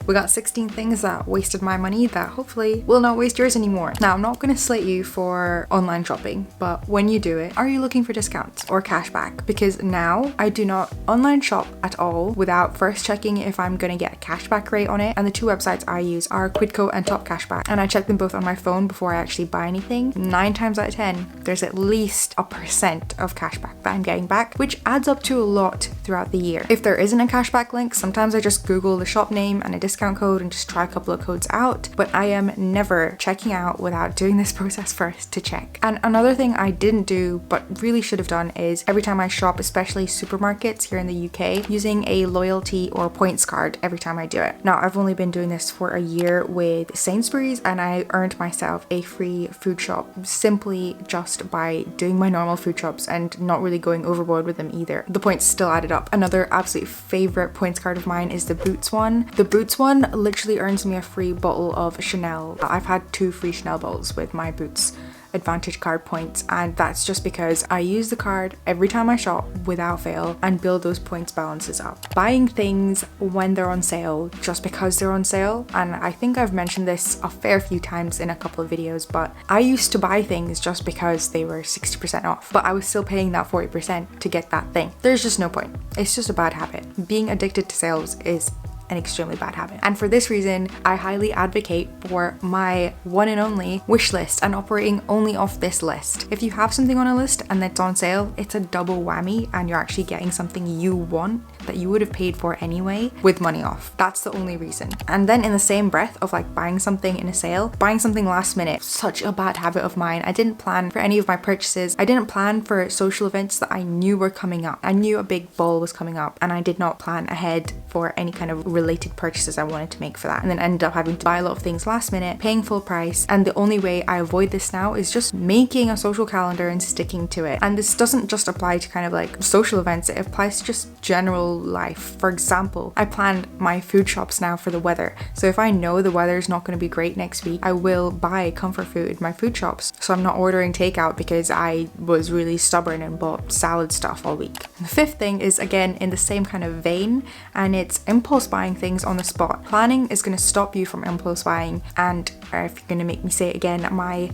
We got 16 things that wasted my money that hopefully will not waste yours anymore. Now, I'm not going to slate you for online shopping, but when you do it, are you looking for discounts or cashback? Because now I do not online shop at all without first checking if I'm going to get a cashback rate on it. And the two websites I use are Quidco and Top Cashback. And I check them both on my phone before I actually buy anything. 9 times out of 10, there's at least a percent of cashback that I'm getting back, which adds up to a lot throughout the year. If there isn't a cashback link, sometimes I just Google the shop name and a discount code and just try a couple of codes out, but I am never checking out without doing this process first to check. And another thing I didn't do but really should have done is every time I shop, especially supermarkets here in the UK, using a loyalty or points card every time I do it. Now, I've only been doing this for a year with Sainsbury's, and I earned myself a free food shop simply just by doing my normal food shops and not really going overboard with them either. The points still added up. Another absolute favorite points card of mine is the Boots one. The Boots one literally earns me a free bottle of Chanel. I've had 2 free Chanel bottles with my Boots Advantage card points, and that's just because I use the card every time I shop without fail and build those points balances up. Buying things when they're on sale just because they're on sale, and I think I've mentioned this a fair few times in a couple of videos, but I used to buy things just because they were 60% off, but I was still paying that 40% to get that thing. There's just no point. It's just a bad habit. Being addicted to sales is an extremely bad habit. And for this reason, I highly advocate for my one and only wish list and operating only off this list. If you have something on a list and it's on sale, it's a double whammy and you're actually getting something you want that you would have paid for anyway with money off. That's the only reason. And then in the same breath of like buying something in a sale, buying something last minute, such a bad habit of mine. I didn't plan for any of my purchases. I didn't plan for social events that I knew were coming up. I knew a big ball was coming up and I did not plan ahead for any kind of related purchases I wanted to make for that, and then ended up having to buy a lot of things last minute, paying full price. And the only way I avoid this now is just making a social calendar and sticking to it. And this doesn't just apply to kind of like social events, it applies to just general life. For example, I planned my food shops now for the weather, so if I know the weather is not going to be great next week, I will buy comfort food in my food shops, so I'm not ordering takeout because I was really stubborn and bought salad stuff all week. And the 5th thing is again in the same kind of vein, and it's impulse buying things on the spot. Planning is going to stop you from impulse buying, and if you're going to make me say it again, my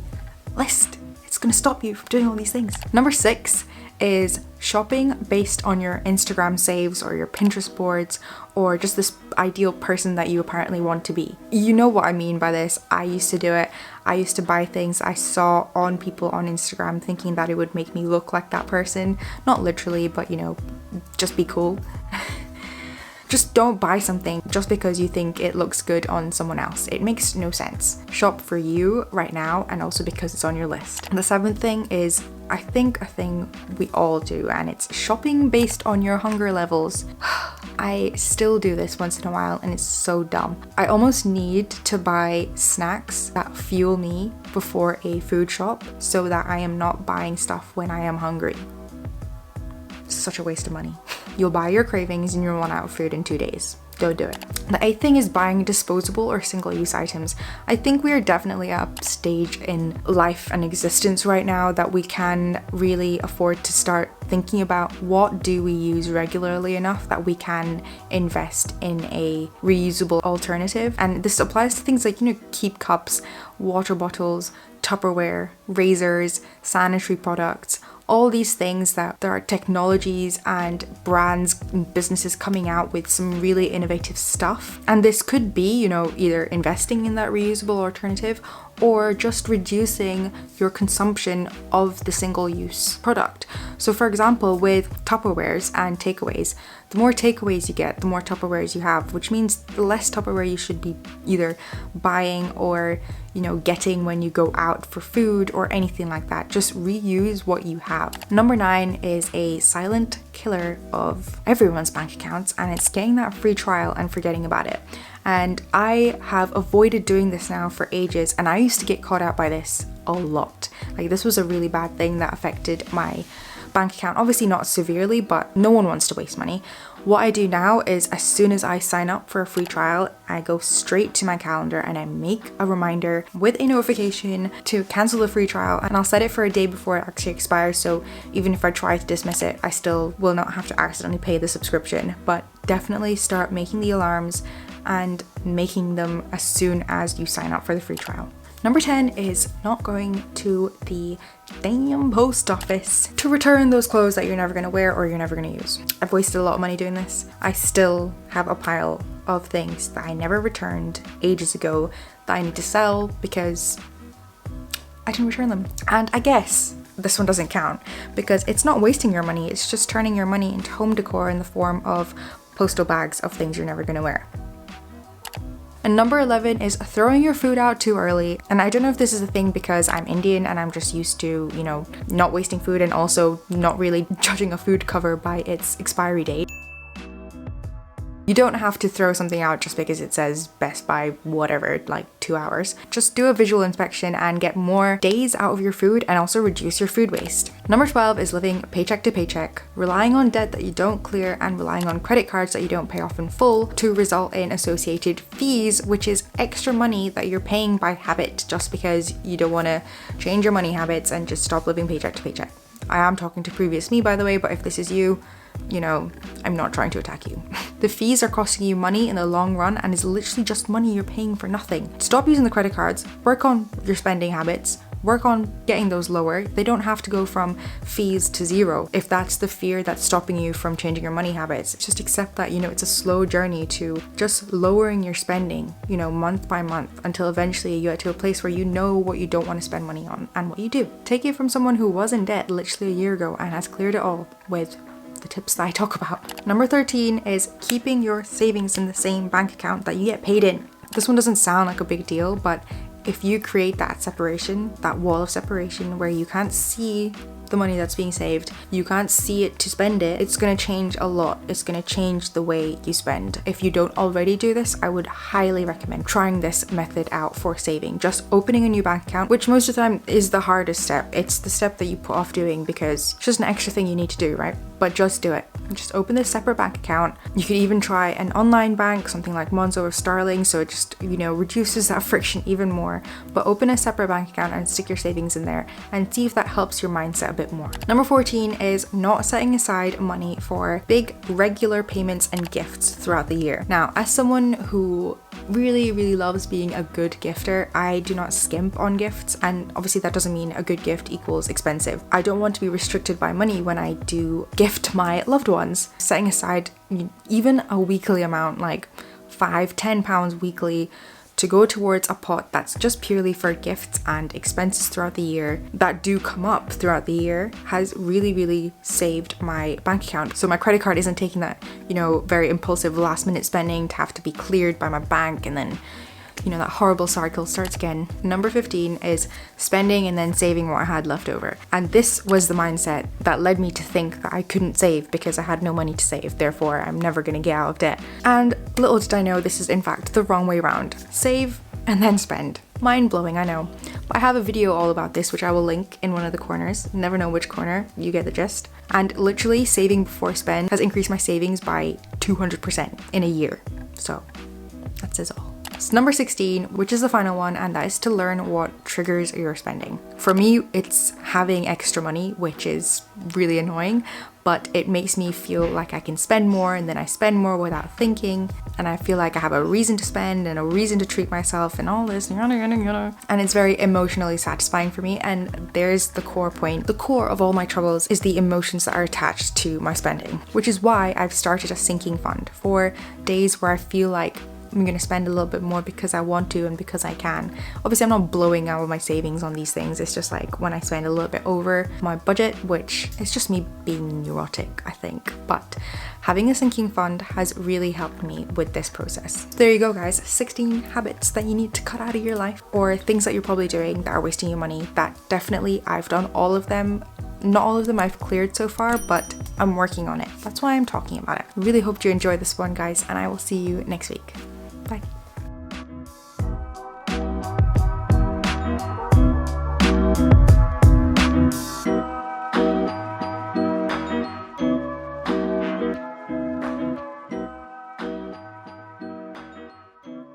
list, it's going to stop you from doing all these things. Number 6 is shopping based on your Instagram saves or your Pinterest boards or just this ideal person that you apparently want to be. You know what I mean by this. I used to do it. I used to buy things I saw on people on Instagram thinking that it would make me look like that person. Not literally, but you know, just be cool. Just don't buy something just because you think it looks good on someone else. It makes no sense. Shop for you right now and also because it's on your list. And the 7th thing is, I think, a thing we all do, and it's shopping based on your hunger levels. I still do this once in a while and it's so dumb. I almost need to buy snacks that fuel me before a food shop so that I am not buying stuff when I am hungry. Such a waste of money. You'll buy your cravings and you'll run out of food in 2 days. Don't do it. The 8th thing is buying disposable or single-use items. I think we are definitely at a stage in life and existence right now that we can really afford to start thinking about what do we use regularly enough that we can invest in a reusable alternative. And this applies to things like, you know, keep cups, water bottles, Tupperware, razors, sanitary products, all these things that there are technologies and brands and businesses coming out with some really innovative stuff. And this could be, you know, either investing in that reusable alternative or just reducing your consumption of the single-use product. So for example, with Tupperwares and takeaways, the more takeaways you get, the more Tupperwares you have, which means the less Tupperware you should be either buying or, you know, getting when you go out for food or anything like that. Just reuse what you have. Number 9 is a silent killer of everyone's bank accounts, and it's getting that free trial and forgetting about it. And I have avoided doing this now for ages, and I used to get caught out by this a lot. Like, this was a really bad thing that affected my bank account. Obviously not severely, but no one wants to waste money. What I do now is as soon as I sign up for a free trial, I go straight to my calendar and I make a reminder with a notification to cancel the free trial, and I'll set it for a day before it actually expires, so even if I try to dismiss it, I still will not have to accidentally pay the subscription. But definitely start making the alarms and making them as soon as you sign up for the free trial. Number 10 is not going to the damn post office to return those clothes that you're never gonna wear or you're never gonna use. I've wasted a lot of money doing this. I still have a pile of things that I never returned ages ago that I need to sell because I didn't return them. And I guess this one doesn't count because it's not wasting your money, it's just turning your money into home decor in the form of postal bags of things you're never gonna wear. And number 11 is throwing your food out too early. And I don't know if this is a thing because I'm Indian and I'm just used to, you know, not wasting food and also not really judging a food cover by its expiry date. You don't have to throw something out just because it says best by whatever, like 2 hours. Just do a visual inspection and get more days out of your food and also reduce your food waste. Number 12 is living paycheck to paycheck, relying on debt that you don't clear and relying on credit cards that you don't pay off in full to result in associated fees, which is extra money that you're paying by habit just because you don't want to change your money habits and just stop living paycheck to paycheck. I am talking to previous me, by the way, but if this is you, you know, I'm not trying to attack you. The fees are costing you money in the long run and is literally just money you're paying for nothing. Stop using the credit cards, work on your spending habits, work on getting those lower. They don't have to go from fees to zero. If that's the fear that's stopping you from changing your money habits, just accept that, you know, it's a slow journey to just lowering your spending, you know, month by month until eventually you get to a place where you know what you don't want to spend money on and what you do. Take it from someone who was in debt literally a year ago and has cleared it all with the tips that I talk about. Number 13 is keeping your savings in the same bank account that you get paid in. This one doesn't sound like a big deal, but if you create that separation, that wall of separation where you can't see the money that's being saved, you can't see it to spend it, it's going to change a lot. It's going to change the way you spend. If you don't already do this, I would highly recommend trying this method out for saving. Just opening a new bank account, which most of the time is the hardest step. It's the step that you put off doing because it's just an extra thing you need to do, right? But just do it. Just open this separate bank account. You could even try an online bank, something like Monzo or Starling, so it just, you know, reduces that friction even more. But open a separate bank account and stick your savings in there and see if that helps your mindset a bit more. Number 14 is not setting aside money for big regular payments and gifts throughout the year. Now, as someone who really loves being a good gifter, I do not skimp on gifts, and obviously that doesn't mean a good gift equals expensive. I don't want to be restricted by money when I do gift my loved ones. Setting aside even a weekly amount, like £5-10 weekly, to go towards a pot that's just purely for gifts and expenses throughout the year that do come up throughout the year has really saved my bank account. So my credit card isn't taking that, you know, very impulsive last minute spending to have to be cleared by my bank, and then, you know, that horrible cycle starts again. Number 15 is spending and then saving what I had left over. And this was the mindset that led me to think that I couldn't save because I had no money to save, therefore I'm never gonna get out of debt. And little did I know this is in fact the wrong way around. Save and then spend. Mind blowing, I know. But I have a video all about this which I will link in one of the corners. Never know which corner, you get the gist. And literally saving before spend has increased my savings by 200% in a year. So that says all. So number 16, which is the final one, and that is to learn what triggers your spending. For me, it's having extra money, which is really annoying, but it makes me feel like I can spend more, and then I spend more without thinking, and I feel like I have a reason to spend and a reason to treat myself and all this, and it's very emotionally satisfying for me. And there's the core point. The core of all my troubles is the emotions that are attached to my spending, which is why I've started a sinking fund for days where I feel like I'm gonna spend a little bit more because I want to and because I can. Obviously, I'm not blowing out my savings on these things. It's just like when I spend a little bit over my budget, which is just me being neurotic, I think. But having a sinking fund has really helped me with this process. So there you go, guys. 16 habits that you need to cut out of your life, or things that you're probably doing that are wasting your money. That definitely, I've done all of them. Not all of them I've cleared so far, but I'm working on it. That's why I'm talking about it. Really hope you enjoyed this one, guys, and I will see you next week. Bye.